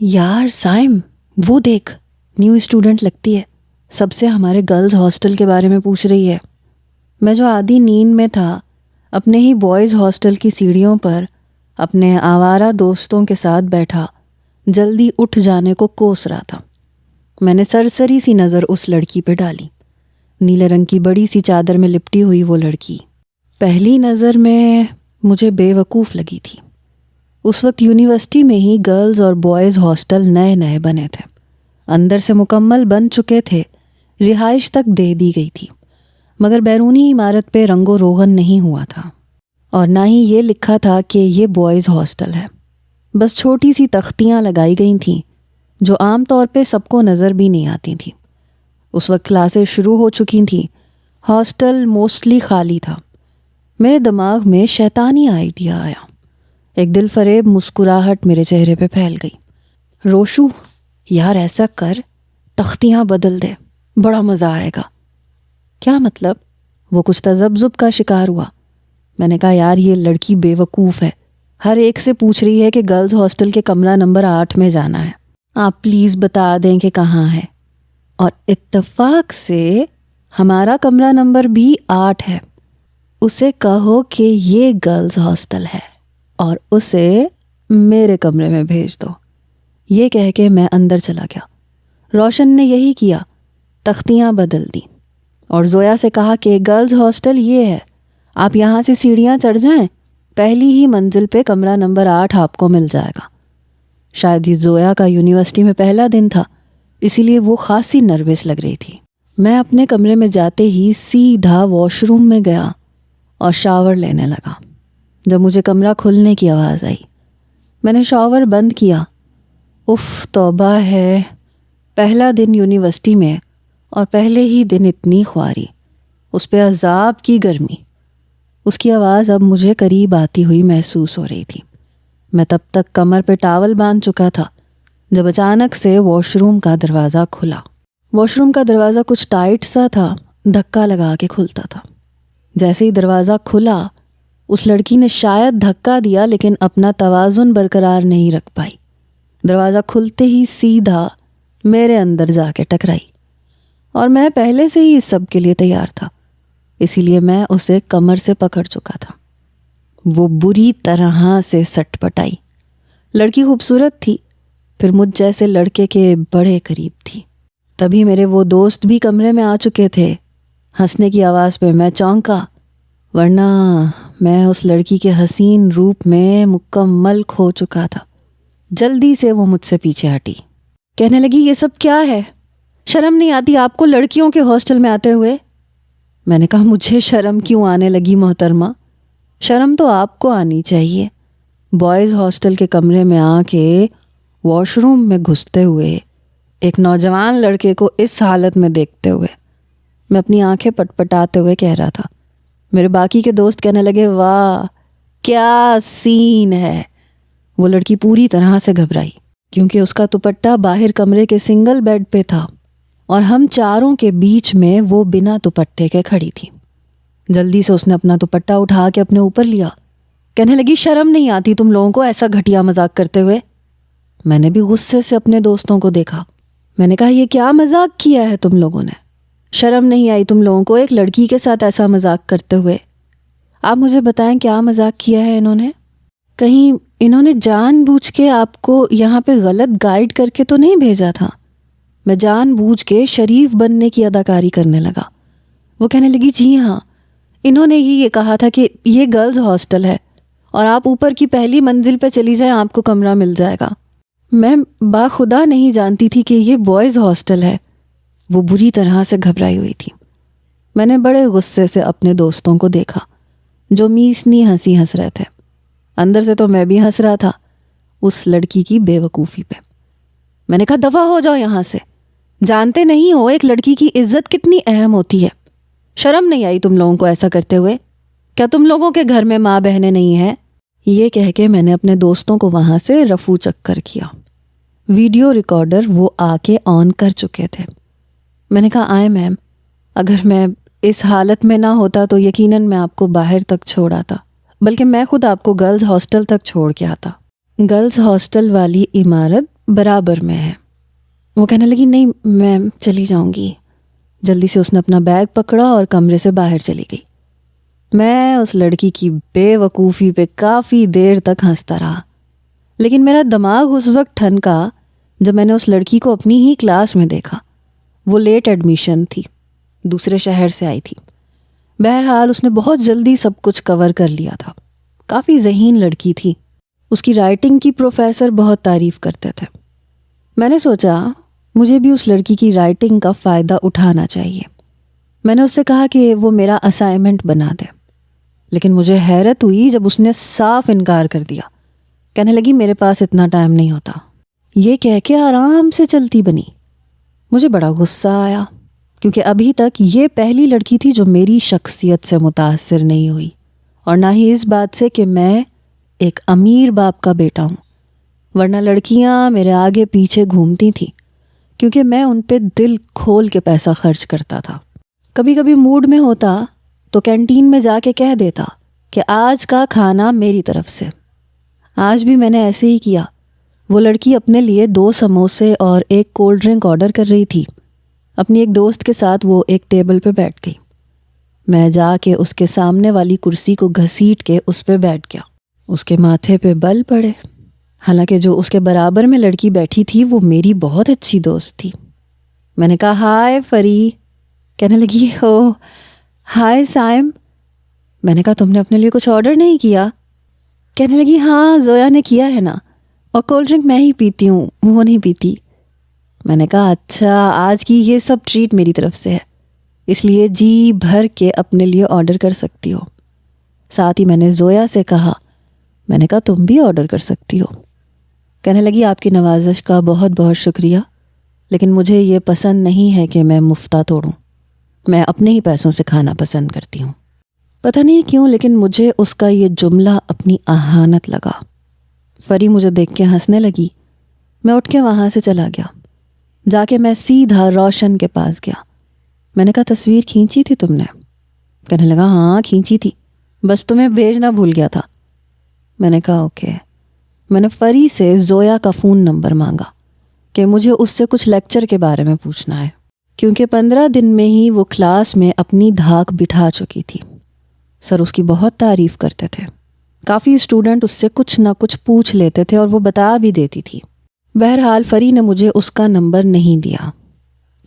یار سائم، وہ دیکھ، نیو اسٹوڈنٹ لگتی ہے، سب سے ہمارے گرلز ہاسٹل کے بارے میں پوچھ رہی ہے۔ میں جو آدھی نیند میں تھا اپنے ہی بوائز ہاسٹل کی سیڑھیوں پر اپنے آوارہ دوستوں کے ساتھ بیٹھا جلدی اٹھ جانے کو کوس رہا تھا۔ میں نے سرسری سی نظر اس لڑکی پہ ڈالی، نیلے رنگ کی بڑی سی چادر میں لپٹی ہوئی وہ لڑکی پہلی نظر میں مجھے بے وقوف لگی تھی۔ اس وقت یونیورسٹی میں ہی گرلز اور بوائز ہاسٹل نئے نئے بنے تھے، اندر سے مکمل بن چکے تھے، رہائش تک دے دی گئی تھی، مگر بیرونی عمارت پہ رنگ و روغن نہیں ہوا تھا، اور نہ ہی یہ لکھا تھا کہ یہ بوائز ہاسٹل ہے۔ بس چھوٹی سی تختیاں لگائی گئی تھیں جو عام طور پہ سب کو نظر بھی نہیں آتی تھیں۔ اس وقت کلاسیں شروع ہو چکی تھیں، ہاسٹل موسٹلی خالی تھا۔ میرے دماغ میں شیطانی آئیڈیا آیا، ایک دل فریب مسکراہٹ میرے چہرے پہ پھیل گئی۔ روشو، یار ایسا کر، تختیاں بدل دے، بڑا مزہ آئے گا۔ کیا مطلب؟ وہ کچھ تذبذب کا شکار ہوا۔ میں نے کہا یار یہ لڑکی بے وقوف ہے، ہر ایک سے پوچھ رہی ہے کہ گرلز ہاسٹل کے کمرہ نمبر 8 میں جانا ہے، آپ پلیز بتا دیں کہ کہاں ہے۔ اور اتفاق سے ہمارا کمرہ نمبر بھی 8 ہے۔ اسے کہو کہ یہ گرلز ہاسٹل ہے اور اسے میرے کمرے میں بھیج دو۔ یہ کہہ کے میں اندر چلا گیا۔ روشن نے یہی کیا، تختیاں بدل دی اور زویا سے کہا کہ گرلز ہاسٹل یہ ہے، آپ یہاں سے سیڑھیاں چڑھ جائیں، پہلی ہی منزل پہ کمرہ نمبر 8 آپ کو مل جائے گا۔ شاید ہی زویا کا یونیورسٹی میں پہلا دن تھا، اسی لیے وہ خاصی نروس لگ رہی تھی۔ میں اپنے کمرے میں جاتے ہی سیدھا واش روم میں گیا اور شاور لینے لگا۔ جب مجھے کمرہ کھلنے کی آواز آئی، میں نے شاور بند کیا۔ اف توبہ ہے، پہلا دن یونیورسٹی میں اور پہلے ہی دن اتنی خواری، اس پہ عذاب کی گرمی۔ اس کی آواز اب مجھے قریب آتی ہوئی محسوس ہو رہی تھی۔ میں تب تک کمر پہ ٹاول باندھ چکا تھا جب اچانک سے واش روم کا دروازہ کھلا۔ واش روم کا دروازہ کچھ ٹائٹ سا تھا، دھکا لگا کے کھلتا تھا۔ جیسے ہی دروازہ کھلا، اس لڑکی نے شاید دھکا دیا لیکن اپنا توازن برقرار نہیں رکھ پائی۔ دروازہ کھلتے ہی سیدھا میرے اندر جا کے ٹکرائی، اور میں پہلے سے ہی اس سب کے لیے تیار تھا، اسی لیے میں اسے کمر سے پکڑ چکا تھا۔ وہ بری طرح سے سٹ پٹائی۔ لڑکی خوبصورت تھی، پھر مجھ جیسے لڑکے کے بڑے قریب تھی۔ تبھی میرے وہ دوست بھی کمرے میں آ چکے تھے۔ ہنسنے کی آواز پہ میں چونکا، ورنہ میں اس لڑکی کے حسین روپ میں مکمل کھو چکا تھا۔ جلدی سے وہ مجھ سے پیچھے ہٹی، کہنے لگی یہ سب کیا ہے؟ شرم نہیں آتی آپ کو لڑکیوں کے ہاسٹل میں آتے ہوئے؟ میں نے کہا مجھے شرم کیوں آنے لگی محترمہ، شرم تو آپ کو آنی چاہیے۔ بوائز ہاسٹل کے کمرے میں آ کے واش روم میں گھستے ہوئے ایک نوجوان لڑکے کو اس حالت میں دیکھتے ہوئے میں اپنی آنکھیں پٹ پٹاتے ہوئے کہہ رہا تھا۔ میرے باقی کے دوست کہنے لگے واہ کیا سین ہے۔ وہ لڑکی پوری طرح سے گھبرائی کیونکہ اس کا دوپٹہ باہر کمرے کے سنگل بیڈ پہ تھا اور ہم چاروں کے بیچ میں وہ بنا دوپٹے کے کھڑی تھی۔ جلدی سے اس نے اپنا دوپٹہ اٹھا کے اپنے اوپر لیا، کہنے لگی شرم نہیں آتی تم لوگوں کو ایسا گھٹیا مذاق کرتے ہوئے؟ میں نے بھی غصے سے اپنے دوستوں کو دیکھا۔ میں نے کہا یہ کیا مذاق کیا ہے تم لوگوں نے؟ شرم نہیں آئی تم لوگوں کو ایک لڑکی کے ساتھ ایسا مذاق کرتے ہوئے؟ آپ مجھے بتائیں کیا مذاق کیا ہے انہوں نے؟ کہیں انہوں نے جان بوجھ کے آپ کو یہاں پہ غلط گائیڈ کر کے تو نہیں بھیجا تھا؟ میں جان بوجھ کے شریف بننے کی اداکاری کرنے لگا۔ وہ کہنے لگی جی ہاں، انہوں نے یہ کہا تھا کہ یہ گرلز ہاسٹل ہے اور آپ اوپر کی پہلی منزل پہ چلی جائیں، آپ کو کمرہ مل جائے گا۔ میں باخدا نہیں جانتی تھی کہ یہ بوائز ہاسٹل ہے۔ وہ بری طرح سے گھبرائی ہوئی تھی۔ میں نے بڑے غصے سے اپنے دوستوں کو دیکھا جو میسنی ہنسی ہنس رہے تھے۔ اندر سے تو میں بھی ہنس رہا تھا اس لڑکی کی بے وقوفی پہ۔ میں نے کہا دفع ہو جاؤ یہاں سے، جانتے نہیں ہو ایک لڑکی کی عزت کتنی اہم ہوتی ہے؟ شرم نہیں آئی تم لوگوں کو ایسا کرتے ہوئے؟ کیا تم لوگوں کے گھر میں ماں بہنیں نہیں ہیں؟ یہ کہہ کے میں نے اپنے دوستوں کو وہاں سے رفو چکر کیا۔ ویڈیو ریکارڈر وہ آ کے آن کر چکے تھے۔ میں نے کہا آئے میم، اگر میں اس حالت میں نہ ہوتا تو یقیناً میں آپ کو باہر تک چھوڑ آتا، بلکہ میں خود آپ کو گرلز ہاسٹل تک چھوڑ کے آتا۔ گرلز ہاسٹل والی عمارت برابر میں ہے۔ وہ کہنے لگی نہیں میں چلی جاؤں گی۔ جلدی سے اس نے اپنا بیگ پکڑا اور کمرے سے باہر چلی گئی۔ میں اس لڑکی کی بے وقوفی پہ کافی دیر تک ہنستا رہا، لیکن میرا دماغ اس وقت ٹھنکا جب میں نے اس لڑکی کو اپنی ہی کلاس میں دیکھا۔ وہ لیٹ ایڈمیشن تھی، دوسرے شہر سے آئی تھی۔ بہرحال اس نے بہت جلدی سب کچھ کور کر لیا تھا۔ کافی ذہین لڑکی تھی۔ اس کی رائٹنگ کی پروفیسر بہت تعریف کرتے تھے۔ میں نے سوچا مجھے بھی اس لڑکی کی رائٹنگ کا فائدہ اٹھانا چاہیے۔ میں نے اس سے کہا کہ وہ میرا اسائنمنٹ بنا دے، لیکن مجھے حیرت ہوئی جب اس نے صاف انکار کر دیا۔ کہنے لگی میرے پاس اتنا ٹائم نہیں ہوتا۔ یہ کہہ کے آرام سے چلتی بنی۔ مجھے بڑا غصہ آیا، کیونکہ ابھی تک یہ پہلی لڑکی تھی جو میری شخصیت سے متاثر نہیں ہوئی، اور نہ ہی اس بات سے کہ میں ایک امیر باپ کا بیٹا ہوں، ورنہ لڑکیاں میرے آگے پیچھے گھومتی تھیں کیونکہ میں ان پہ دل کھول کے پیسہ خرچ کرتا تھا۔ کبھی کبھی موڈ میں ہوتا تو کینٹین میں جا کے کہہ دیتا کہ آج کا کھانا میری طرف سے۔ آج بھی میں نے ایسے ہی کیا۔ وہ لڑکی اپنے لیے 2 سموسے اور 1 کولڈ ڈرنک آرڈر کر رہی تھی۔ اپنی ایک دوست کے ساتھ وہ ایک ٹیبل پہ بیٹھ گئی۔ میں جا کے اس کے سامنے والی کرسی کو گھسیٹ کے اس پہ بیٹھ گیا۔ اس کے ماتھے پہ بل پڑے، حالانکہ جو اس کے برابر میں لڑکی بیٹھی تھی وہ میری بہت اچھی دوست تھی۔ میں نے کہا ہائے فری۔ کہنے لگی ہو ہائے سائم۔ میں نے کہا تم نے اپنے لیے کچھ آرڈر نہیں کیا؟ کہنے لگی ہاں زویا نے کیا ہے نا، اور کولڈ ڈرنک میں ہی پیتی ہوں، وہ نہیں پیتی۔ میں نے کہا اچھا آج کی یہ سب ٹریٹ میری طرف سے ہے، اس لیے جی بھر کے اپنے لیے آرڈر کر سکتی ہو۔ ساتھ ہی میں نے زویا سے کہا، میں نے کہا تم بھی آرڈر کر سکتی ہو۔ کہنے لگی آپ کی نوازش کا بہت بہت شکریہ، لیکن مجھے یہ پسند نہیں ہے کہ میں مفتہ توڑوں۔ میں اپنے ہی پیسوں سے کھانا پسند کرتی ہوں۔ پتہ نہیں کیوں لیکن مجھے اس کا یہ جملہ اپنی اہانت لگا۔ فری مجھے دیکھ کے ہنسنے لگی۔ میں اٹھ کے وہاں سے چلا گیا۔ جا کے میں سیدھا روشن کے پاس گیا۔ میں نے کہا تصویر کھینچی تھی تم نے؟ کہنے لگا ہاں کھینچی تھی، بس تمہیں بھیجنا بھول گیا تھا۔ میں نے کہا اوکے۔ میں نے فری سے زویا کا فون نمبر مانگا کہ مجھے اس سے کچھ لیکچر کے بارے میں پوچھنا ہے، کیونکہ 15 دن میں ہی وہ کلاس میں اپنی دھاک بٹھا چکی تھی۔ سر اس کی بہت تعریف کرتے تھے۔ کافی اسٹوڈنٹ اس سے کچھ نہ کچھ پوچھ لیتے تھے اور وہ بتا بھی دیتی تھی۔ بہرحال فری نے مجھے اس کا نمبر نہیں دیا۔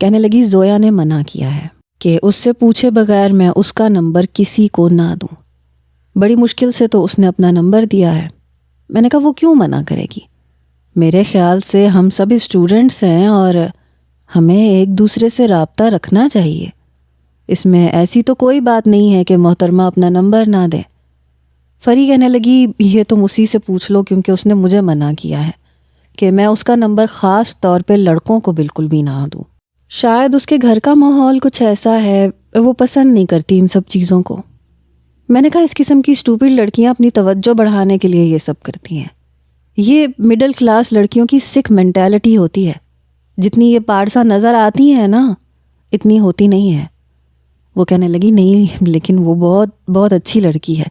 کہنے لگی زویا نے منع کیا ہے کہ اس سے پوچھے بغیر میں اس کا نمبر کسی کو نہ دوں۔ بڑی مشکل سے تو اس نے اپنا نمبر دیا ہے۔ میں نے کہا وہ کیوں منع کرے گی؟ میرے خیال سے ہم سب اسٹوڈنٹس ہیں اور ہمیں ایک دوسرے سے رابطہ رکھنا چاہیے۔ اس میں ایسی تو کوئی بات نہیں ہے کہ محترمہ اپنا نمبر نہ دے۔ فری کہنے لگی یہ تم اسی سے پوچھ لو، کیونکہ اس نے مجھے منع کیا ہے کہ میں اس کا نمبر خاص طور پہ لڑکوں کو بالکل بھی نہ دوں۔ شاید اس کے گھر کا ماحول کچھ ایسا ہے، وہ پسند نہیں کرتی ان سب چیزوں کو۔ میں نے کہا اس قسم کی اسٹوپڈ لڑکیاں اپنی توجہ بڑھانے کے لیے یہ سب کرتی ہیں۔ یہ مڈل کلاس لڑکیوں کی سکھ مینٹیلٹی ہوتی ہے۔ جتنی یہ پارسا نظر آتی ہیں نا اتنی ہوتی نہیں ہے۔ وہ کہنے لگی نہیں لیکن وہ بہت بہت اچھی لڑکی ہے۔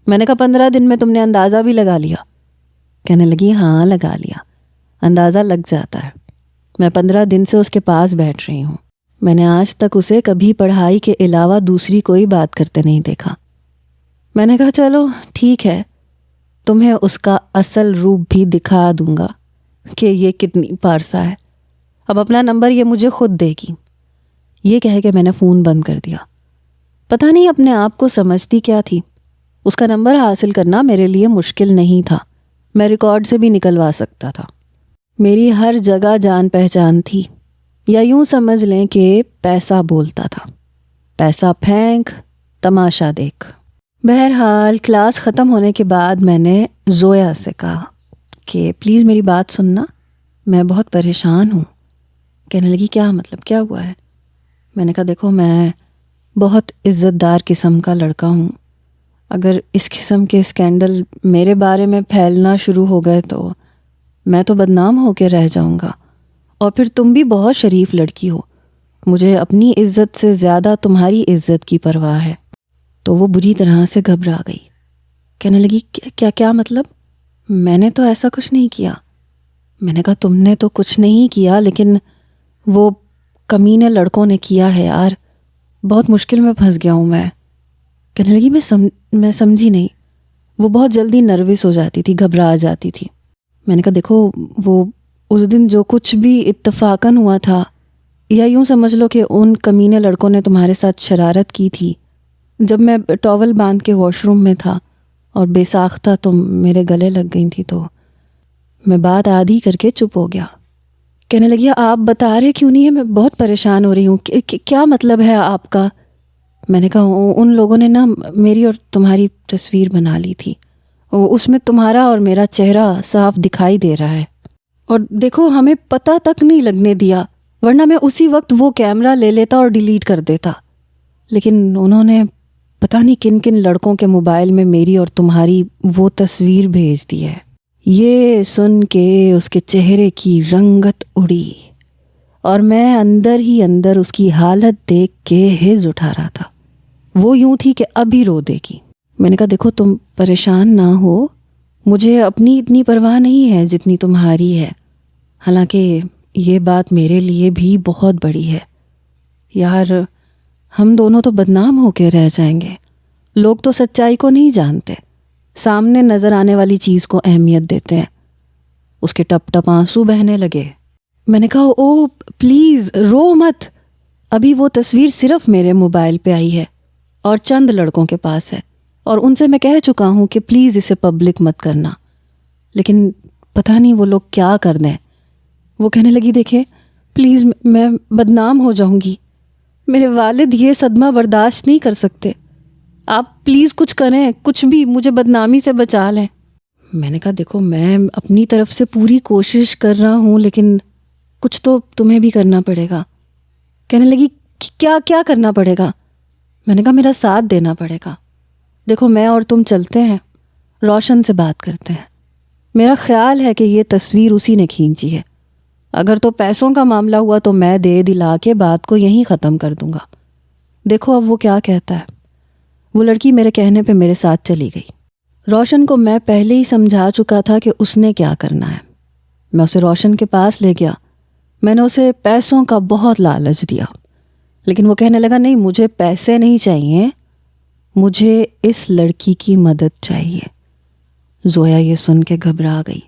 میں نے کہا 15 دن میں تم نے اندازہ بھی لگا لیا؟ کہنے لگی ہاں لگا لیا، اندازہ لگ جاتا ہے۔ میں 15 دن سے اس کے پاس بیٹھ رہی ہوں۔ میں نے آج تک اسے کبھی پڑھائی کے علاوہ دوسری کوئی بات کرتے نہیں دیکھا۔ میں نے کہا چلو ٹھیک ہے، تمہیں اس کا اصل روپ بھی دکھا دوں گا کہ یہ کتنی پارسا ہے۔ اب اپنا نمبر یہ مجھے خود دے گی۔ یہ کہہ کے میں نے فون بند کر دیا۔ پتہ نہیں اپنے آپ کو سمجھتی کیا تھی۔ اس کا نمبر حاصل کرنا میرے لیے مشکل نہیں تھا، میں ریکارڈ سے بھی نکلوا سکتا تھا۔ میری ہر جگہ جان پہچان تھی، یا یوں سمجھ لیں کہ پیسہ بولتا تھا۔ پیسہ پھینک تماشا دیکھ۔ بہرحال کلاس ختم ہونے کے بعد میں نے زویا سے کہا کہ پلیز میری بات سننا، میں بہت پریشان ہوں۔ کہنے لگی کیا مطلب، کیا ہوا ہے؟ میں نے کہا دیکھو میں بہت عزت دار قسم کا لڑکا ہوں، اگر اس قسم کے اسکینڈل میرے بارے میں پھیلنا شروع ہو گئے تو میں تو بدنام ہو کے رہ جاؤں گا، اور پھر تم بھی بہت شریف لڑکی ہو، مجھے اپنی عزت سے زیادہ تمہاری عزت کی پرواہ ہے۔ تو وہ بری طرح سے گھبرا گئی۔ کہنے لگی کیا مطلب؟ میں نے تو ایسا کچھ نہیں کیا۔ میں نے کہا تم نے تو کچھ نہیں کیا، لیکن وہ کمینے لڑکوں نے کیا ہے یار، بہت مشکل میں پھنس گیا ہوں میں۔ کہنے لگی میں سمجھی نہیں۔ وہ بہت جلدی نروس ہو جاتی تھی، گھبرا جاتی تھی۔ میں نے کہا دیکھو وہ اس دن جو کچھ بھی اتفاقاً ہوا تھا، یا یوں سمجھ لو کہ ان کمینے لڑکوں نے تمہارے ساتھ شرارت کی تھی جب میں ٹاول باندھ کے واش روم میں تھا اور بے ساختہ تم میرے گلے لگ گئی تھی، تو میں بات آدھی کر کے چپ ہو گیا۔ کہنے لگی آپ بتا رہے کیوں نہیں ہے؟ میں بہت پریشان ہو رہی ہوں، کیا مطلب ہے آپ کا؟ میں نے کہا ان لوگوں نے نا میری اور تمہاری تصویر بنا لی تھی، اس میں تمہارا اور میرا چہرہ صاف دکھائی دے رہا ہے، اور دیکھو ہمیں پتہ تک نہیں لگنے دیا، ورنہ میں اسی وقت وہ کیمرہ لے لیتا اور ڈیلیٹ کر دیتا، لیکن انہوں نے پتہ نہیں کن کن لڑکوں کے موبائل میں میری اور تمہاری وہ تصویر بھیج دی ہے۔ یہ سن کے اس کے چہرے کی رنگت اڑی اور میں اندر ہی اندر اس کی حالت دیکھ کے ہز اٹھا رہا تھا۔ وہ یوں تھی کہ ابھی رو دے گی۔ میں نے کہا دیکھو تم پریشان نہ ہو، مجھے اپنی اتنی پرواہ نہیں ہے جتنی تمہاری ہے، حالانکہ یہ بات میرے لیے بھی بہت بڑی ہے یار، ہم دونوں تو بدنام ہو کے رہ جائیں گے۔ لوگ تو سچائی کو نہیں جانتے، سامنے نظر آنے والی چیز کو اہمیت دیتے ہیں۔ اس کے ٹپ ٹپ آنسو بہنے لگے۔ میں نے کہا او پلیز رو مت، ابھی وہ تصویر صرف میرے موبائل پہ آئی ہے اور چند لڑکوں کے پاس ہے، اور ان سے میں کہہ چکا ہوں کہ پلیز اسے پبلک مت کرنا، لیکن پتہ نہیں وہ لوگ کیا کر دیں۔ وہ کہنے لگی دیکھیں پلیز میں بدنام ہو جاؤں گی، میرے والد یہ صدمہ برداشت نہیں کر سکتے، آپ پلیز کچھ کریں، کچھ بھی مجھے بدنامی سے بچا لیں۔ میں نے کہا دیکھو میں اپنی طرف سے پوری کوشش کر رہا ہوں، لیکن کچھ تو تمہیں بھی کرنا پڑے گا۔ کہنے لگی کیا کرنا پڑے گا؟ میں نے کہا میرا ساتھ دینا پڑے گا۔ دیکھو میں اور تم چلتے ہیں، روشن سے بات کرتے ہیں، میرا خیال ہے کہ یہ تصویر اسی نے کھینچی ہے، اگر تو پیسوں کا معاملہ ہوا تو میں دے دلا کے بات کو یہیں ختم کر دوں گا۔ دیکھو اب وہ کیا کہتا ہے۔ وہ لڑکی میرے کہنے پہ میرے ساتھ چلی گئی۔ روشن کو میں پہلے ہی سمجھا چکا تھا کہ اس نے کیا کرنا ہے۔ میں اسے روشن کے پاس لے گیا، میں نے اسے پیسوں کا بہت لالچ دیا، لیکن وہ کہنے لگا نہیں مجھے پیسے نہیں چاہیے، مجھے اس لڑکی کی مدد چاہیے۔ زویا یہ سن کے گھبرا گئی،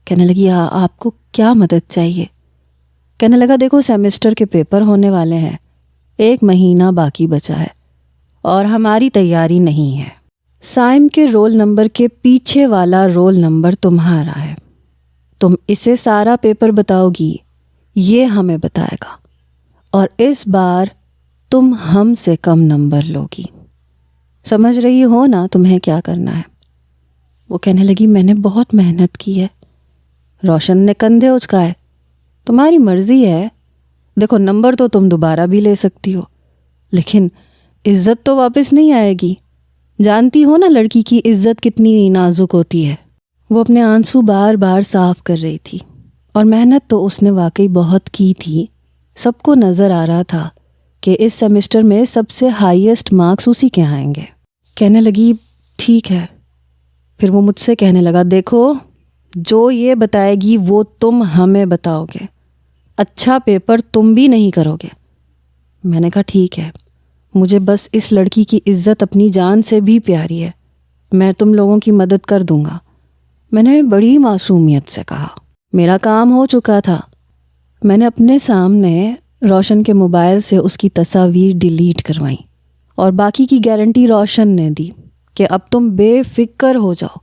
کہنے لگی آپ کو کیا مدد چاہیے؟ کہنے لگا دیکھو سیمسٹر کے پیپر ہونے والے ہیں، 1 مہینہ باقی بچا ہے اور ہماری تیاری نہیں ہے۔ سائم کے رول نمبر کے پیچھے والا رول نمبر تمہارا ہے، تم اسے سارا پیپر بتاؤ گی، یہ ہمیں بتائے گا، اور اس بار تم ہم سے کم نمبر لوگی۔ سمجھ رہی ہو نا تمہیں کیا کرنا ہے؟ وہ کہنے لگی میں نے بہت محنت کی ہے۔ روشن نے کندھے اچکائے، تمہاری مرضی ہے، دیکھو نمبر تو تم دوبارہ بھی لے سکتی ہو، لیکن عزت تو واپس نہیں آئے گی، جانتی ہو نا لڑکی کی عزت کتنی نازک ہوتی ہے۔ وہ اپنے آنسو بار بار صاف کر رہی تھی، اور محنت تو اس نے واقعی بہت کی تھی، سب کو نظر آ رہا تھا کہ اس سیمسٹر میں سب سے ہائیسٹ مارکس اسی کے آئیں گے۔ کہنے لگی ٹھیک ہے۔ پھر وہ مجھ سے کہنے لگا دیکھو جو یہ بتائے گی وہ تم ہمیں بتاؤ گے، اچھا پیپر تم بھی نہیں کرو گے۔ میں نے کہا ٹھیک ہے، مجھے بس اس لڑکی کی عزت اپنی جان سے بھی پیاری ہے، میں تم لوگوں کی مدد کر دوں گا۔ میں نے بڑی معصومیت سے کہا۔ میرا کام ہو چکا تھا، میں نے اپنے سامنے روشن کے موبائل سے اس کی تصاویر ڈیلیٹ کروائیں، اور باقی کی گارنٹی روشن نے دی کہ اب تم بے فکر ہو جاؤ،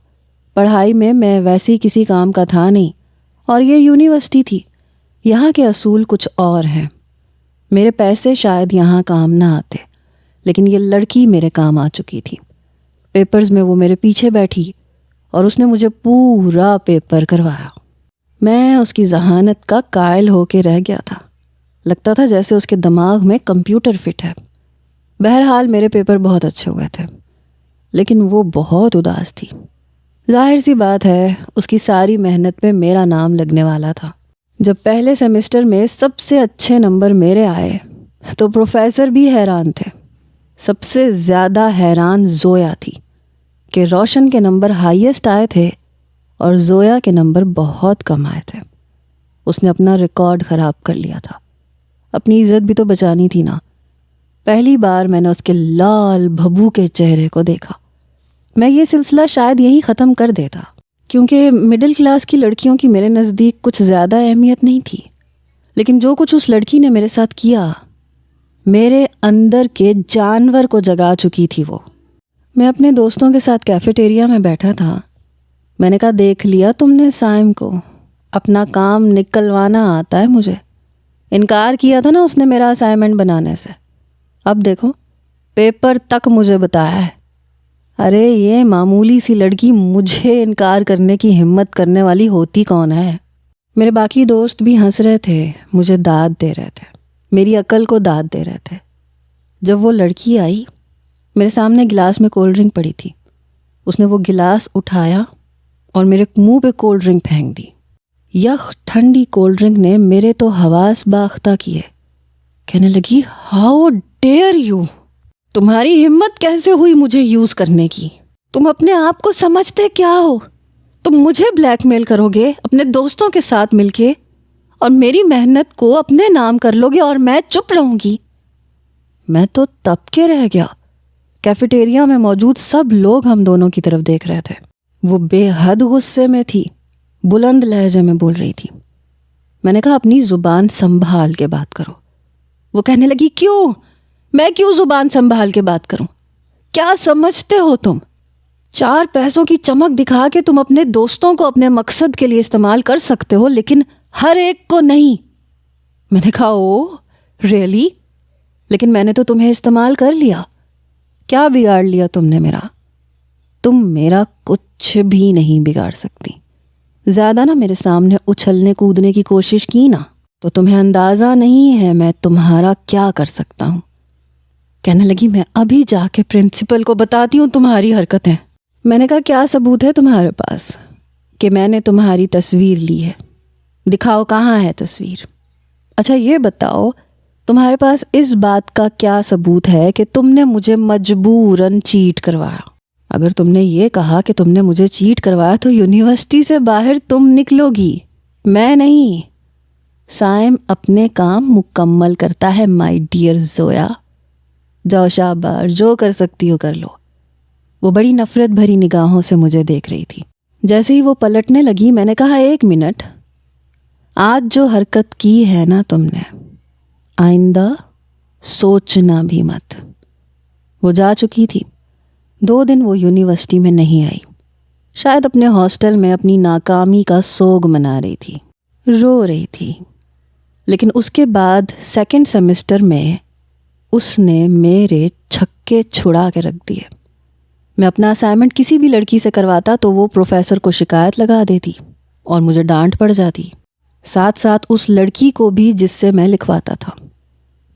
پڑھائی میں ویسی کسی کام کا تھا نہیں، اور یہ یونیورسٹی تھی، یہاں کے اصول کچھ اور ہیں۔ میرے پیسے شاید یہاں کام نہ آتے، لیکن یہ لڑکی میرے کام آ چکی تھی۔ پیپرز میں وہ میرے پیچھے بیٹھی اور اس نے مجھے پورا پیپر کروایا۔ میں اس کی ذہانت کا قائل ہو کے رہ گیا تھا، لگتا تھا جیسے اس کے دماغ میں کمپیوٹر فٹ ہے۔ بہرحال میرے پیپر بہت اچھے ہوئے تھے، لیکن وہ بہت اداس تھی۔ ظاہر سی بات ہے اس کی ساری محنت پہ میرا نام لگنے والا تھا۔ جب پہلے سیمسٹر میں سب سے اچھے نمبر میرے آئے تو پروفیسر بھی حیران تھے۔ سب سے زیادہ حیران زویا تھی کہ روشن کے نمبر ہائیسٹ آئے تھے اور زویا کے نمبر بہت کم آئے تھے۔ اس نے اپنا ریکارڈ خراب کر لیا تھا. اپنی عزت بھی تو بچانی تھی نا. پہلی بار میں نے اس کے لال بھبو کے چہرے کو دیکھا. میں یہ سلسلہ شاید یہی ختم کر دیتا، کیونکہ مڈل کلاس کی لڑکیوں کی میرے نزدیک کچھ زیادہ اہمیت نہیں تھی. لیکن جو کچھ اس لڑکی نے میرے ساتھ کیا، میرے اندر کے جانور کو جگا چکی تھی وہ. میں اپنے دوستوں کے ساتھ کیفیٹیریا میں بیٹھا تھا. میں نے کہا دیکھ لیا تم نے سائم کو، اپنا کام نکلوانا آتا ہے مجھے. انکار کیا تھا نا اس نے میرا اسائنمنٹ بنانے سے، اب دیکھو پیپر تک مجھے بتایا ہے. ارے یہ معمولی سی لڑکی مجھے انکار کرنے کی ہمت کرنے والی ہوتی کون ہے؟ میرے باقی دوست بھی ہنس رہے تھے، مجھے داد دے رہے تھے، میری عقل کو داد دے رہے تھے. جب وہ لڑکی آئی، میرے سامنے گلاس میں کولڈ ڈرنک پڑی تھی. اس نے وہ گلاس اٹھایا اور میرے منہ پہ کولڈ ڈرنک پھینک دی. یخ ٹھنڈی کولڈ ڈرنک نے میرے تو حواس باختہ کیے. کہنے لگی ہاؤ ڈیئر یو، تمہاری ہمت کیسے ہوئی مجھے یوز کرنے کی؟ تم اپنے آپ کو سمجھتے کیا ہو؟ تم مجھے بلیک میل کرو گے اپنے دوستوں کے ساتھ مل کے، اور میری محنت کو اپنے نام کر لو گے اور میں چپ رہوں گی؟ میں تو تب کے رہ گیا. کیفیٹیریا میں موجود سب لوگ ہم دونوں کی طرف دیکھ رہے تھے. وہ بے حد غصے میں تھی، بلند لہجے میں بول رہی تھی. میں نے کہا اپنی زبان سنبھال کے بات کرو. وہ کہنے لگی کیوں؟ میں کیوں زبان سنبھال کے بات کروں؟ کیا سمجھتے ہو تم؟ 4 پیسوں کی چمک دکھا کے تم اپنے دوستوں کو اپنے مقصد کے لیے استعمال کر سکتے ہو، لیکن ہر ایک کو نہیں. میں نے کہا او ریئلی؟ لیکن میں نے تو تمہیں استعمال کر لیا. کیا بگاڑ لیا تم نے میرا؟ تم میرا کچھ بھی نہیں بگاڑ سکتی. زیادہ نہ میرے سامنے اچھلنے کودنے کی کوشش کی نا، تو تمہیں اندازہ نہیں ہے میں تمہارا کیا کر سکتا ہوں. کہنے لگی میں ابھی جا کے پرنسپل کو بتاتی ہوں تمہاری حرکتیں. میں نے کہا کیا ثبوت ہے تمہارے پاس کہ میں نے تمہاری تصویر لی ہے؟ دکھاؤ کہاں ہے تصویر. اچھا یہ بتاؤ تمہارے پاس اس بات کا کیا ثبوت ہے کہ تم نے مجھے مجبوراً چیٹ کروایا؟ اگر تم نے یہ کہا کہ تم نے مجھے چیٹ کروایا تو یونیورسٹی سے باہر تم نکلو گی، میں نہیں. سائم اپنے کام مکمل کرتا ہے مائی ڈیئر زویا. جاؤ شاباش، جو کر سکتی ہو کر لو. وہ بڑی نفرت بھری نگاہوں سے مجھے دیکھ رہی تھی. جیسے ہی وہ پلٹنے لگی میں نے کہا 1 منٹ، آج جو حرکت کی ہے نا تم نے، آئندہ سوچنا بھی مت. وہ جا چکی تھی. 2 دن وہ یونیورسٹی میں نہیں آئی. شاید اپنے ہاسٹل میں اپنی ناکامی کا سوگ منا رہی تھی، رو رہی تھی. لیکن اس کے بعد 2nd سیمسٹر میں اس نے میرے چھکے چھڑا کے رکھ دیے. میں اپنا اسائنمنٹ کسی بھی لڑکی سے کرواتا تو وہ پروفیسر کو شکایت لگا دیتی اور مجھے ڈانٹ پڑ جاتی، ساتھ ساتھ اس لڑکی کو بھی جس سے میں لکھواتا تھا.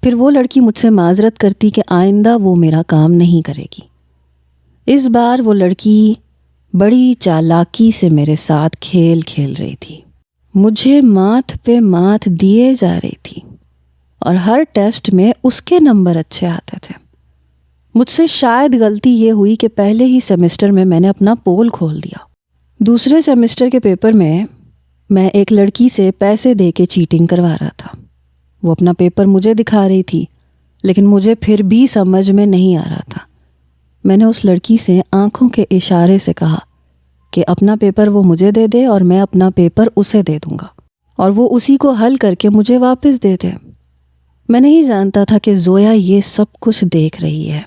پھر وہ لڑکی مجھ سے معذرت کرتی کہ آئندہ وہ میرا کام نہیں کرے گی. اس بار وہ لڑکی بڑی چالاکی سے میرے ساتھ کھیل کھیل رہی تھی، مجھے ماتھ پہ ماتھ دیے جا رہی تھی، اور ہر ٹیسٹ میں اس کے نمبر اچھے آتے تھے. مجھ سے شاید غلطی یہ ہوئی کہ پہلے ہی سیمسٹر میں نے اپنا پول کھول دیا. دوسرے سیمسٹر کے پیپر میں ایک لڑکی سے پیسے دے کے چیٹنگ کروا رہا تھا. وہ اپنا پیپر مجھے دکھا رہی تھی، لیکن مجھے پھر بھی سمجھ میں نہیں آ رہا تھا. میں نے اس لڑکی سے آنکھوں کے اشارے سے کہا کہ اپنا پیپر وہ مجھے دے دے اور میں اپنا پیپر اسے دے دوں گا، اور وہ اسی کو حل کر کے مجھے واپس دے دے. میں نہیں جانتا تھا کہ زویا یہ سب کچھ دیکھ رہی ہے،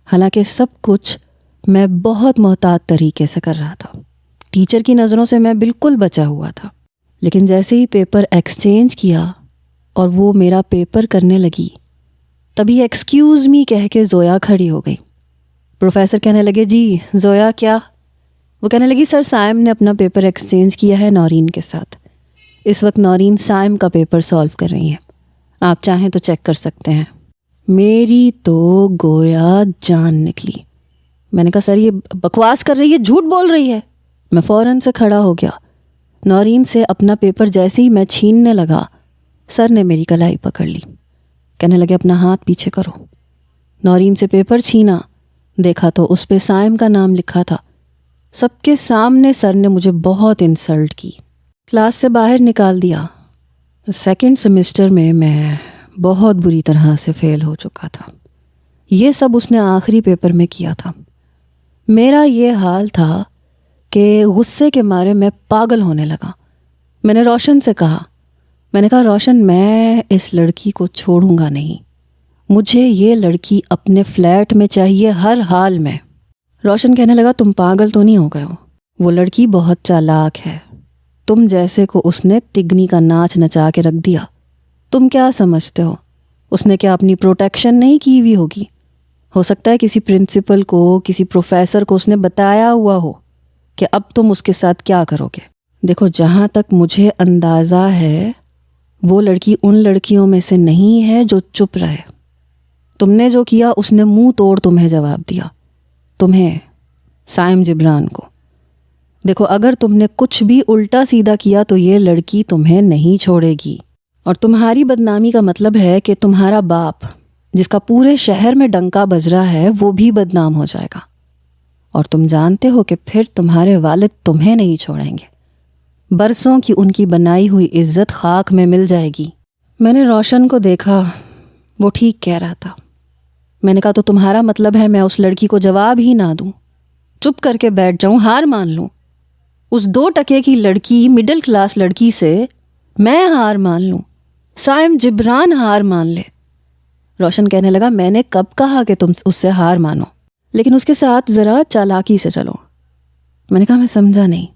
حالانکہ سب کچھ میں بہت محتاط طریقے سے کر رہا تھا. ٹیچر کی نظروں سے میں بالکل بچا ہوا تھا. لیکن جیسے ہی پیپر ایکسچینج کیا اور وہ میرا پیپر کرنے لگی، تبھی ایکسکیوز می کہہ کے زویا کھڑی ہو گئی. پروفیسر کہنے لگے جی زویا کیا؟ وہ کہنے لگی سر سائم نے اپنا پیپر ایکسچینج کیا ہے نورین کے ساتھ. اس وقت نورین سائم کا پیپر سالو کر رہی ہے، آپ چاہیں تو چیک کر سکتے ہیں. میری تو گویا جان نکلی. میں نے کہا سر یہ بکواس کر رہی ہے، جھوٹ بول رہی ہے. میں فوراً سے کھڑا ہو گیا. نورین سے اپنا پیپر جیسے ہی میں چھیننے لگا، سر نے میری کلائی پکڑ لی. کہنے لگے اپنا ہاتھ پیچھے کرو. نورین سے پیپر چھینا، دیکھا تو اس پہ سائم کا نام لکھا تھا. سب کے سامنے سر نے مجھے بہت انسلٹ کی، کلاس سے باہر نکال دیا. سیکنڈ سیمسٹر میں بہت بری طرح سے فیل ہو چکا تھا۔ یہ سب اس نے آخری پیپر میں کیا تھا۔ میرا یہ حال تھا کہ غصے کے مارے میں پاگل ہونے لگا۔ میں نے روشن سے کہا، میں نے کہا روشن میں اس لڑکی کو چھوڑوں گا نہیں، مجھے یہ لڑکی اپنے فلیٹ میں چاہیے ہر حال میں۔ روشن کہنے لگا تم پاگل تو نہیں ہو گئے ہو، وہ لڑکی بہت چالاک ہے، تم جیسے کو اس نے تگنی کا ناچ نچا کے رکھ دیا۔ تم کیا سمجھتے ہو اس نے کیا اپنی پروٹیکشن نہیں کی ہوئی ہوگی؟ ہو سکتا ہے کسی پرنسپل کو، کسی پروفیسر کو اس نے بتایا ہوا ہو کہ اب تم اس کے ساتھ کیا کرو گے۔ دیکھو جہاں تک مجھے اندازہ ہے وہ لڑکی ان لڑکیوں میں سے نہیں ہے جو چپ رہے۔ تم نے جو کیا اس نے منہ توڑ تمہیں جواب دیا، تمہیں، سائم جبران کو۔ دیکھو اگر تم نے کچھ بھی الٹا سیدھا کیا تو یہ لڑکی تمہیں نہیں چھوڑے گی، اور تمہاری بدنامی کا مطلب ہے کہ تمہارا باپ جس کا پورے شہر میں ڈنکا بج رہا ہے وہ بھی بدنام ہو جائے گا، اور تم جانتے ہو کہ پھر تمہارے والد تمہیں نہیں چھوڑیں گے، برسوں کی ان کی بنائی ہوئی عزت خاک میں مل جائے گی۔ میں نے روشن کو دیکھا، وہ ٹھیک کہہ رہا تھا۔ میں نے کہا تو تمہارا مطلب ہے میں اس لڑکی کو جواب ہی نہ دوں، چپ کر کے بیٹھ جاؤں، ہار مان لوں؟ اس 2 ٹکے کی لڑکی، مڈل کلاس لڑکی سے میں ہار مان لوں؟ سائم جبران ہار مان لے؟ روشن کہنے لگا میں نے کب کہا کہ تم اس سے ہار مانو، لیکن اس کے ساتھ ذرا چالاکی سے چلو۔ میں نے کہا میں سمجھا نہیں۔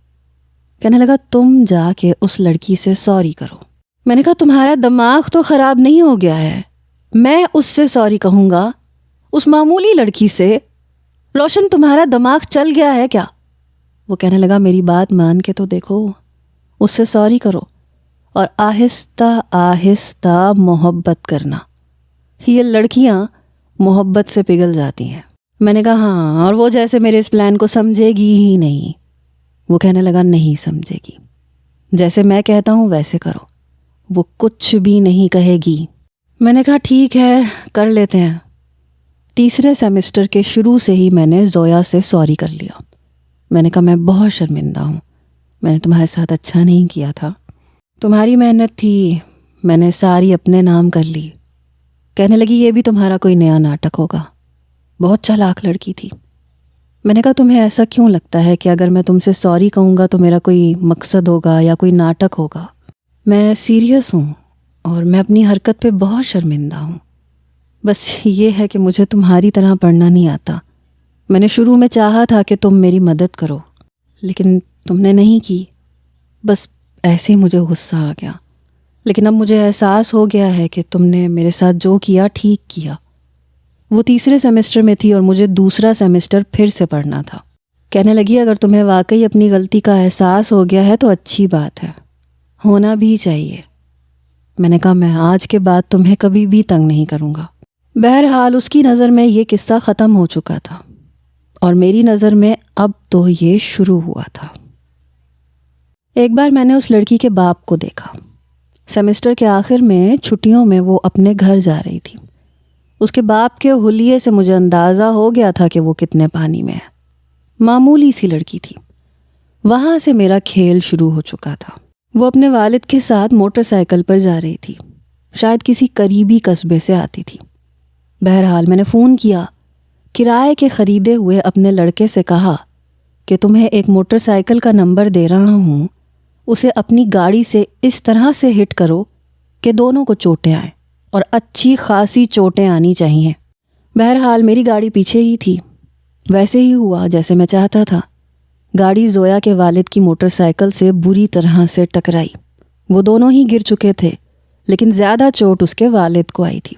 کہنے لگا تم جا کے اس لڑکی سے سوری کرو۔ میں نے کہا تمہارا دماغ تو خراب نہیں ہو گیا ہے؟ میں اس سے سوری کہوں گا، اس معمولی لڑکی سے؟ روشن تمہارا دماغ چل گیا ہے کیا؟ وہ کہنے لگا میری بات مان کے تو دیکھو، اس سے سوری کرو اور آہستہ آہستہ محبت کرنا۔ یہ لڑکیاں محبت سے پگھل جاتی ہیں۔ میں نے کہا ہاں، اور وہ جیسے میرے اس پلان کو سمجھے گی ہی نہیں۔ وہ کہنے لگا نہیں سمجھے گی، جیسے میں کہتا ہوں ویسے کرو، وہ کچھ بھی نہیں کہے گی۔ میں نے کہا ٹھیک ہے کر لیتے ہیں۔ تیسرے سیمسٹر کے شروع سے ہی میں نے زویا سے سوری کر لیا۔ میں نے کہا میں بہت شرمندہ ہوں، میں نے تمہارے ساتھ اچھا نہیں کیا تھا، تمہاری محنت تھی، میں نے ساری اپنے نام کر لی۔ کہنے لگی یہ بھی تمہارا کوئی نیا ناٹک ہوگا، بہت چالاک لڑکی تھی۔ میں نے کہا تمہیں ایسا کیوں لگتا ہے کہ اگر میں تم سے سوری کہوں گا تو میرا کوئی مقصد ہوگا یا کوئی ناٹک ہوگا؟ میں سیریس ہوں اور میں اپنی حرکت پہ بہت شرمندہ ہوں۔ بس یہ ہے کہ مجھے تمہاری طرح پڑھنا نہیں آتا۔ میں نے شروع میں چاہا تھا کہ تم میری مدد کرو، لیکن تم نے نہیں کی، بس ایسے ہی مجھے غصہ آ گیا۔ لیکن اب مجھے احساس ہو گیا ہے کہ تم نے میرے ساتھ جو کیا ٹھیک کیا۔ وہ تیسرے سیمسٹر میں تھی اور مجھے دوسرا سیمسٹر پھر سے پڑھنا تھا۔ کہنے لگی اگر تمہیں واقعی اپنی غلطی کا احساس ہو گیا ہے تو اچھی بات ہے، ہونا بھی چاہیے۔ میں نے کہا میں آج کے بعد تمہیں کبھی بھی تنگ نہیں کروں گا۔ بہرحال اس کی نظر میں یہ قصہ ختم ہو چکا تھا اور میری نظر میں اب تو یہ شروع ہوا تھا۔ ایک بار میں نے اس لڑکی کے باپ کو دیکھا۔ سیمسٹر کے آخر میں چھٹیوں میں وہ اپنے گھر جا رہی تھی۔ اس کے باپ کے حلیے سے مجھے اندازہ ہو گیا تھا کہ وہ کتنے پانی میں ہے۔ معمولی سی لڑکی تھی۔ وہاں سے میرا کھیل شروع ہو چکا تھا۔ وہ اپنے والد کے ساتھ موٹر سائیکل پر جا رہی تھی، شاید کسی قریبی قصبے سے آتی تھی۔ بہرحال میں نے فون کیا، کرائے کے خریدے ہوئے اپنے لڑکے سے کہا کہ تمہیں ایک موٹر سائیکل کا نمبر دے رہا ہوں، اسے اپنی گاڑی سے اس طرح سے ہٹ کرو کہ دونوں کو چوٹیں آئیں، اور اچھی خاصی چوٹیں آنی چاہیے۔ بہرحال میری گاڑی پیچھے ہی تھی۔ ویسے ہی ہوا جیسے میں چاہتا تھا۔ گاڑی زویا کے والد کی موٹر سائیکل سے بری طرح سے ٹکرائی۔ وہ دونوں ہی گر چکے تھے، لیکن زیادہ چوٹ اس کے والد کو آئی تھی،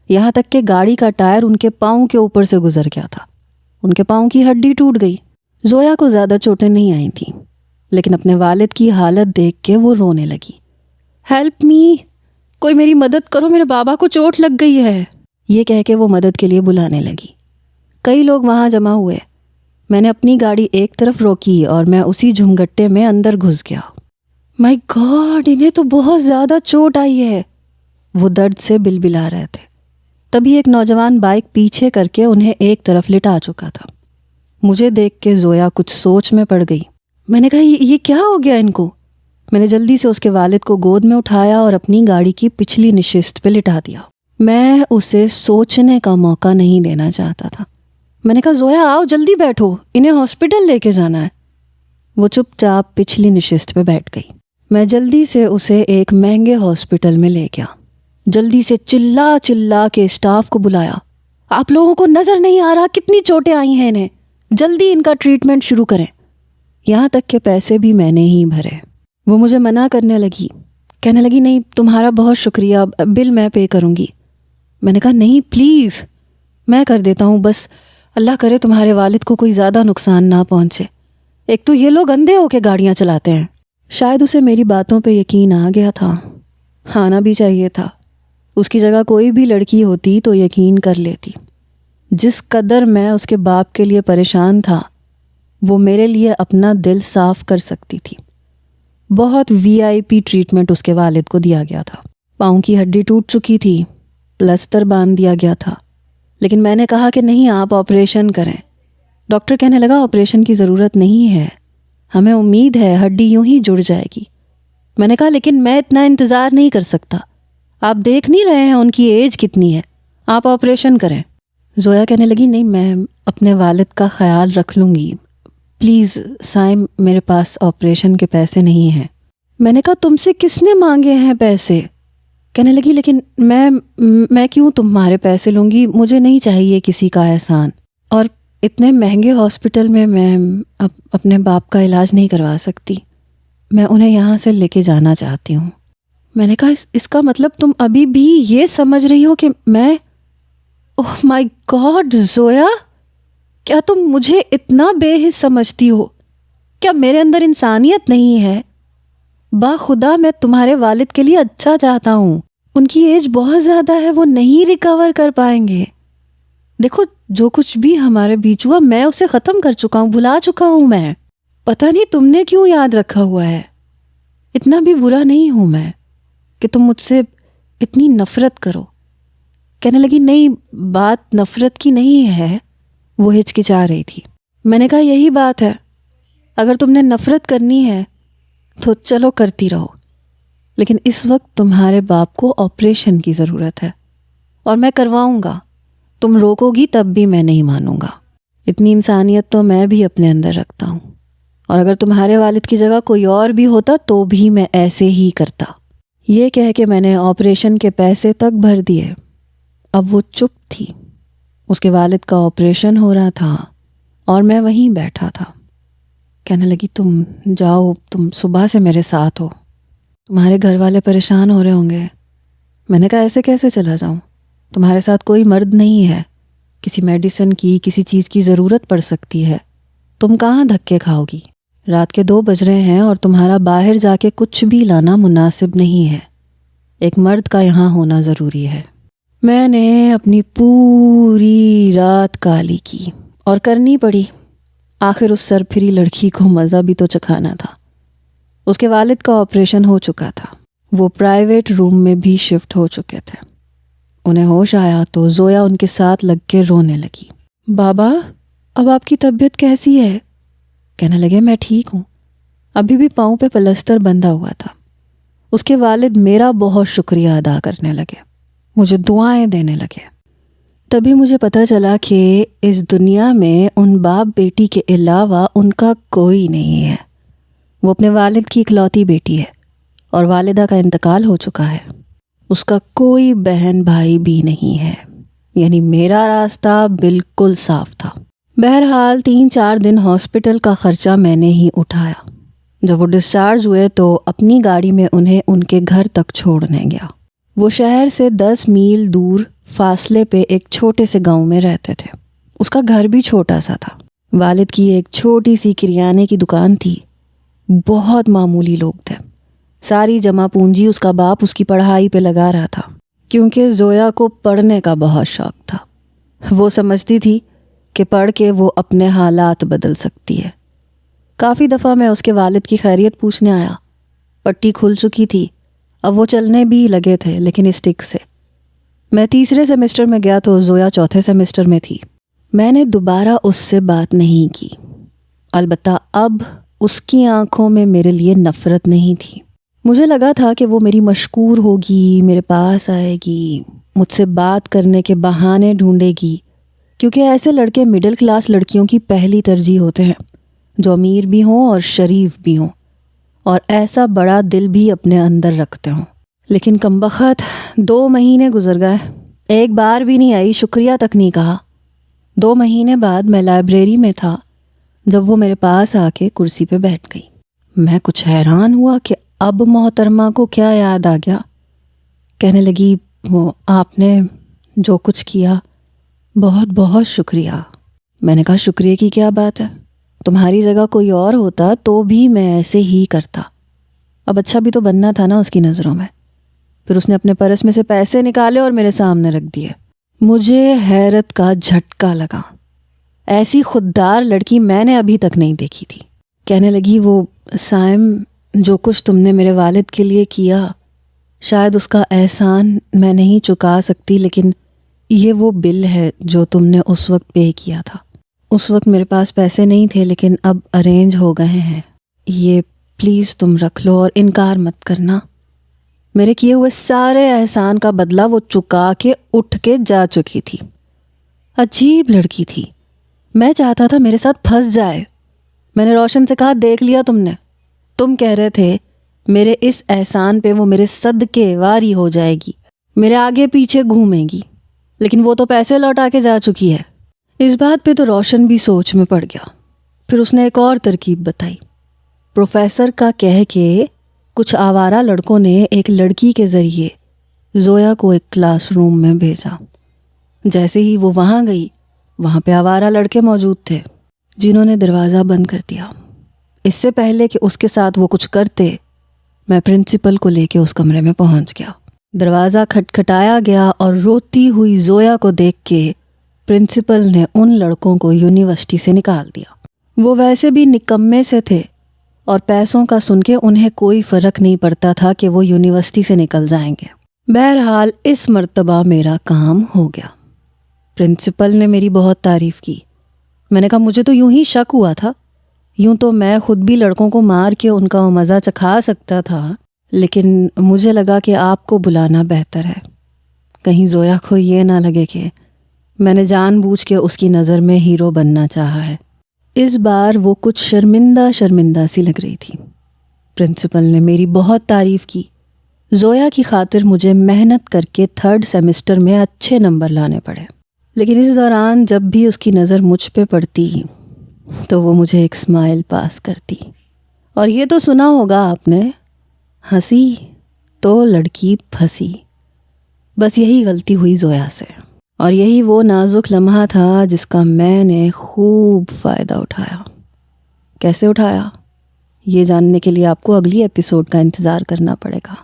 یہاں تک کہ گاڑی کا ٹائر ان کے پاؤں کے اوپر سے گزر گیا تھا۔ ان کے پاؤں کی ہڈی ٹوٹ گئی۔ زویا کو زیادہ چوٹیں نہیں آئی تھیں، لیکن اپنے والد کی حالت دیکھ کے وہ رونے لگی۔ ہیلپ می، کوئی میری مدد کرو، میرے بابا کو چوٹ لگ گئی ہے، یہ کہہ کے وہ مدد کے لیے بلانے لگی۔ کئی لوگ وہاں جمع ہوئے۔ میں نے اپنی گاڑی ایک طرف روکی اور میں اسی جھمگٹے میں اندر گھس گیا۔ مائی گاڈ، انہیں تو بہت زیادہ چوٹ آئی ہے، وہ درد سے بلبلا رہے تھے۔ تبھی ایک نوجوان بائک پیچھے کر کے انہیں ایک طرف لٹا چکا تھا۔ مجھے دیکھ کے زویا کچھ سوچ میں پڑ گئی۔ میں نے کہا یہ کیا ہو گیا ان کو؟ میں نے جلدی سے اس کے والد کو گود میں اٹھایا اور اپنی گاڑی کی پچھلی نشست پہ لٹا دیا۔ میں اسے سوچنے کا موقع نہیں دینا چاہتا تھا۔ میں نے کہا زویا آؤ جلدی بیٹھو، انہیں ہاسپٹل لے کے جانا ہے۔ وہ چپ چاپ پچھلی نشست پہ بیٹھ گئی۔ میں جلدی سے اسے ایک مہنگے ہاسپٹل میں لے گیا۔ جلدی سے چلا چلا کے اسٹاف کو بلایا، آپ لوگوں کو نظر نہیں آ رہا کتنی چوٹیں آئی ہیں انہیں، جلدی ان کا ٹریٹمنٹ شروع کریں۔ یہاں تک کہ پیسے بھی میں نے ہی بھرے۔ وہ مجھے منع کرنے لگی، کہنے لگی نہیں تمہارا بہت شکریہ، بل میں پے کروں گی۔ میں نے کہا نہیں پلیز میں کر دیتا ہوں، بس اللہ کرے تمہارے والد کو کوئی زیادہ نقصان نہ پہنچے، ایک تو یہ لوگ اندھے ہو کے گاڑیاں چلاتے ہیں۔ شاید اسے میری باتوں پہ یقین آ گیا تھا، آنا بھی چاہیے تھا۔ اس کی جگہ کوئی بھی لڑکی ہوتی تو یقین کر لیتی۔ جس قدر میں اس کے باپ کے لیے پریشان تھا وہ میرے لیے اپنا دل صاف کر سکتی تھی۔ بہت VIP ٹریٹمنٹ اس کے والد کو دیا گیا تھا۔ پاؤں کی ہڈی ٹوٹ چکی تھی، پلستر باندھ دیا گیا تھا، لیکن میں نے کہا کہ نہیں آپ آپریشن کریں۔ ڈاکٹر کہنے لگا آپریشن کی ضرورت نہیں ہے، ہمیں امید ہے ہڈی یوں ہی جڑ جائے گی۔ میں نے کہا لیکن میں اتنا انتظار نہیں کر سکتا، آپ دیکھ نہیں رہے ہیں ان کی ایج کتنی ہے، آپ آپریشن کریں۔ زویا کہنے لگی نہیں میں اپنے والد کا خیال رکھ لوں گی، پلیز سائم میرے پاس آپریشن کے پیسے نہیں ہیں۔ میں نے کہا تم سے کس نے مانگے ہیں پیسے؟ کہنے لگی لیکن میں کیوں تمہارے پیسے لوں گی، مجھے نہیں چاہیے کسی کا احسان، اور اتنے مہنگے ہاسپٹل میں اپنے باپ کا علاج نہیں کروا سکتی، میں انہیں یہاں سے لے کے جانا چاہتی ہوں۔ میں نے کہا اس کا مطلب تم ابھی بھی یہ سمجھ رہی ہو کہ میں اوہ مائی گاڈ زویا، کیا تم مجھے اتنا بے حس سمجھتی ہو؟ کیا میرے اندر انسانیت نہیں ہے؟ باخدا میں تمہارے والد کے لیے اچھا چاہتا ہوں، ان کی ایج بہت زیادہ ہے، وہ نہیں ریکور کر پائیں گے۔ دیکھو جو کچھ بھی ہمارے بیچ ہوا میں اسے ختم کر چکا ہوں، بھلا چکا ہوں میں، پتہ نہیں تم نے کیوں یاد رکھا ہوا ہے۔ اتنا بھی برا نہیں ہوں میں کہ تم مجھ سے اتنی نفرت کرو۔ کہنے لگی نہیں بات نفرت کی نہیں ہے، وہ ہچکچا رہی تھی۔ میں نے کہا یہی بات ہے، اگر تم نے نفرت کرنی ہے تو چلو کرتی رہو، لیکن اس وقت تمہارے باپ کو آپریشن کی ضرورت ہے اور میں کرواؤں گا، تم روکو گی تب بھی میں نہیں مانوں گا۔ اتنی انسانیت تو میں بھی اپنے اندر رکھتا ہوں، اور اگر تمہارے والد کی جگہ کوئی اور بھی ہوتا تو بھی میں ایسے ہی کرتا۔ یہ کہہ کے میں نے آپریشن کے پیسے تک بھر دیے۔ اب وہ چپ تھی، اس کے والد کا آپریشن ہو رہا تھا اور میں وہیں بیٹھا تھا۔ کہنے لگی تم جاؤ، تم صبح سے میرے ساتھ ہو، تمہارے گھر والے پریشان ہو رہے ہوں گے۔ میں نے کہا ایسے کیسے چلا جاؤں، تمہارے ساتھ کوئی مرد نہیں ہے، کسی میڈیسن کی کسی چیز کی ضرورت پڑ سکتی ہے، تم کہاں دھکے کھاؤ گی؟ رات کے 2 بج رہے ہیں اور تمہارا باہر جا کے کچھ بھی لانا مناسب نہیں ہے، ایک مرد کا یہاں ہونا ضروری ہے۔ میں نے اپنی پوری رات کالی کی اور کرنی پڑی، آخر اس سرپھری لڑکی کو مزہ بھی تو چکھانا تھا۔ اس کے والد کا آپریشن ہو چکا تھا، وہ پرائیویٹ روم میں بھی شفٹ ہو چکے تھے۔ انہیں ہوش آیا تو زویا ان کے ساتھ لگ کے رونے لگی۔ بابا اب آپ کی طبیعت کیسی ہے؟ کہنے لگے میں ٹھیک ہوں، ابھی بھی پاؤں پہ پلستر بندھا ہوا تھا۔ اس کے والد میرا بہت شکریہ ادا کرنے لگے، مجھے دعائیں دینے لگے۔ تبھی مجھے پتہ چلا کہ اس دنیا میں ان باپ بیٹی کے علاوہ ان کا کوئی نہیں ہے۔ وہ اپنے والد کی اکلوتی بیٹی ہے اور والدہ کا انتقال ہو چکا ہے۔ اس کا کوئی بہن بھائی بھی نہیں ہے، یعنی میرا راستہ بالکل صاف تھا۔ بہرحال 3-4 دن ہاسپٹل کا خرچہ میں نے ہی اٹھایا۔ جب وہ ڈسچارج ہوئے تو اپنی گاڑی میں انہیں ان کے گھر تک چھوڑنے گیا۔ وہ شہر سے 10 میل دور فاصلے پہ ایک چھوٹے سے گاؤں میں رہتے تھے۔ اس کا گھر بھی چھوٹا سا تھا۔ والد کی ایک چھوٹی سی کریانے کی دکان تھی، بہت معمولی لوگ تھے۔ ساری جمع پونجی اس کا باپ اس کی پڑھائی پہ لگا رہا تھا، کیونکہ زویا کو پڑھنے کا بہت شوق تھا۔ وہ سمجھتی تھی کہ پڑھ کے وہ اپنے حالات بدل سکتی ہے۔ کافی دفعہ میں اس کے والد کی خیریت پوچھنے آیا۔ پٹی کھل چکی تھی، اب وہ چلنے بھی لگے تھے لیکن اسٹک سے۔ میں 3 سیمسٹر میں گیا تو زویا 4 سیمسٹر میں تھی۔ میں نے دوبارہ اس سے بات نہیں کی، البتہ اب اس کی آنکھوں میں میرے لیے نفرت نہیں تھی۔ مجھے لگا تھا کہ وہ میری مشکور ہوگی، میرے پاس آئے گی، مجھ سے بات کرنے کے بہانے ڈھونڈے گی، کیونکہ ایسے لڑکے مڈل کلاس لڑکیوں کی پہلی ترجیح ہوتے ہیں، جو امیر بھی ہوں اور شریف بھی ہوں اور ایسا بڑا دل بھی اپنے اندر رکھتے ہوں۔ لیکن کمبخت 2 مہینے گزر گئے، ایک بار بھی نہیں آئی، شکریہ تک نہیں کہا۔ 2 مہینے بعد میں لائبریری میں تھا جب وہ میرے پاس آ کے کرسی پہ بیٹھ گئی۔ میں کچھ حیران ہوا کہ اب محترمہ کو کیا یاد آ گیا۔ کہنے لگی، وہ آپ نے جو کچھ کیا بہت بہت شکریہ۔ میں نے کہا شکریہ کی کیا بات ہے، تمہاری جگہ کوئی اور ہوتا تو بھی میں ایسے ہی کرتا۔ اب اچھا بھی تو بننا تھا نا اس کی نظروں میں۔ پھر اس نے اپنے پرس میں سے پیسے نکالے اور میرے سامنے رکھ دیے۔ مجھے حیرت کا جھٹکا لگا، ایسی خوددار لڑکی میں نے ابھی تک نہیں دیکھی تھی۔ کہنے لگی، وہ سائم، جو کچھ تم نے میرے والد کے لیے کیا، شاید اس کا احسان میں نہیں چکا سکتی، لیکن یہ وہ بل ہے جو تم نے اس وقت پے کیا تھا۔ اس وقت میرے پاس پیسے نہیں تھے، لیکن اب ارینج ہو گئے ہیں، یہ پلیز تم رکھ لو اور انکار مت کرنا۔ میرے کیے ہوئے سارے احسان کا بدلہ وہ چکا کے اٹھ کے جا چکی تھی۔ عجیب لڑکی تھی، میں چاہتا تھا میرے ساتھ پھنس جائے۔ میں نے روشن سے کہا، دیکھ لیا تم نے، تم کہہ رہے تھے میرے اس احسان پہ وہ میرے صدقے واری ہو جائے گی، میرے آگے پیچھے گھومے گی، لیکن وہ تو پیسے لوٹا کے جا چکی ہے۔ اس بات پہ تو روشن بھی سوچ میں پڑ گیا۔ پھر اس نے ایک اور ترکیب بتائی۔ پروفیسر کا کہہ کے کچھ آوارہ لڑکوں نے ایک لڑکی کے ذریعے زویا کو ایک کلاس روم میں بھیجا۔ جیسے ہی وہ وہاں گئی، وہاں پہ آوارہ لڑکے موجود تھے جنہوں نے دروازہ بند کر دیا۔ اس سے پہلے کہ اس کے ساتھ وہ کچھ کرتے، میں پرنسپل کو لے کے اس کمرے میں پہنچ گیا۔ دروازہ کھٹکھٹایا گیا اور روتی ہوئی زویا کو دیکھ کے پرنسپل نے ان لڑکوں کو یونیورسٹی سے نکال دیا۔ وہ ویسے بھی نکمے سے تھے اور پیسوں کا سن کے انہیں کوئی فرق نہیں پڑتا تھا کہ وہ یونیورسٹی سے نکل جائیں گے۔ بہرحال اس مرتبہ میرا کام ہو گیا۔ پرنسپل نے میری بہت تعریف کی۔ میں نے کہا، مجھے تو یوں ہی شک ہوا تھا، یوں تو میں خود بھی لڑکوں کو مار کے ان کا مزہ چکھا سکتا تھا، لیکن مجھے لگا کہ آپ کو بلانا بہتر ہے، کہیں زویا کو یہ نہ لگے کہ میں نے جان بوجھ کے اس کی نظر میں ہیرو بننا چاہا ہے۔ اس بار وہ کچھ شرمندہ سی لگ رہی تھی۔ پرنسپل نے میری بہت تعریف کی۔ زویا کی خاطر مجھے محنت کر کے 3rd سیمسٹر میں اچھے نمبر لانے پڑے، لیکن اس دوران جب بھی اس کی نظر مجھ پہ پڑتی تو وہ مجھے ایک اسمائل پاس کرتی۔ اور یہ تو سنا ہوگا آپ نے، ہنسی تو لڑکی پھنسی۔ بس یہی غلطی ہوئی زویا سے، اور یہی وہ نازک لمحہ تھا جس کا میں نے خوب فائدہ اٹھایا۔ کیسے اٹھایا، یہ جاننے کے لیے آپ کو اگلی ایپیسوڈ کا انتظار کرنا پڑے گا۔